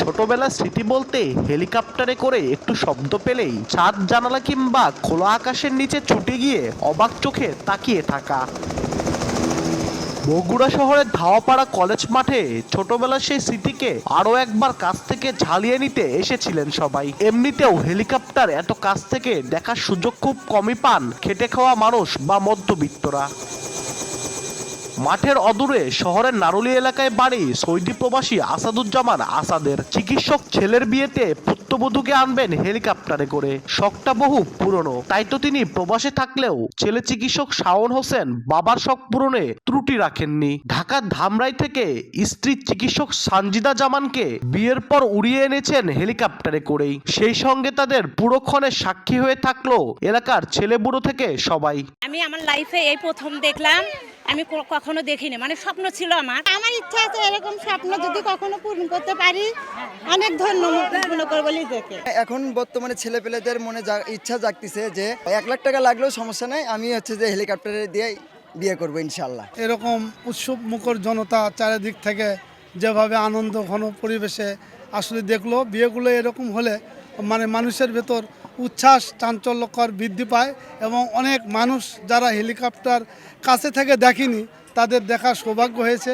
ছোটবেলার স্মৃতি বলতে হেলিকপ্টারে করে একটু শব্দ পেলেই ছাদ জানালা কিংবা খোলা আকাশের নিচে ছুটে গিয়ে অবাক চোখে তাকিয়ে থাকা। বগুড়া শহরের ধাওয়াপাড়া কলেজ মাঠে ছোটবেলার সেই স্মৃতিকে আরো একবার কাছ থেকে ঝালিয়ে নিতে এসেছিলেন সবাই। এমনিতেও হেলিকপ্টার এত কাছ থেকে দেখার সুযোগ খুব কমই পান খেটে খাওয়া মানুষ বা মধ্যবিত্তরা। মাঠের অদূরে শহরের নারুলি এলাকায় বাড়ি সৌদি প্রবাসী আসাদুজ্জামান আসাদের। চিকিৎসক ছেলের বিয়েতে পুত্রবধূকে আনবেন হেলিকপ্টারে করে, শখটা বহু পুরনো। তাই তো তিনি প্রবাসে থাকলেও ছেলে চিকিৎসক শাওন হোসেন বাবার শখ পূরণে ত্রুটি রাখেননি। ঢাকার ধামরাই থেকে স্ত্রী চিকিৎসক সানজিদা জামানকে বিয়ের পর উড়িয়ে এনেছেন হেলিকপ্টারে করেই। সেই সঙ্গে তাদের পুরোক্ষণের সাক্ষী হয়ে থাকলো এলাকার ছেলে বুড়ো থেকে সবাই। আমি আমার লাইফে এই প্রথম দেখলাম, আমি কখনো দেখিনি, মানে স্বপ্ন ছিল আমার ইচ্ছা আছে এরকম স্বপ্ন যদি কখনো পূরণ করতে পারি, অনেক ধন্য করবো নিজেকে। এখন বর্তমানে ছেলেপেলেদের মনে ইচ্ছা জাগতেছে যে 1 লাখ টাকা লাগলেও সমস্যা নাই, আমি যে হেলিকপ্টারে দিয়ে বিয়ে করবো ইনশাল্লাহ। এরকম উৎসব মুখর জনতা চারিদিক থেকে যেভাবে আনন্দ ঘন পরিবেশে আসলে দেখলো, বিয়েগুলো এরকম হলে মানে মানুষের ভেতর উচ্ছ্বাস চাঞ্চল্যকর বৃদ্ধি পায় এবং অনেক মানুষ যারা হেলিকপ্টার কাছে থেকে দেখেনি তাদের দেখার সৌভাগ্য হয়েছে।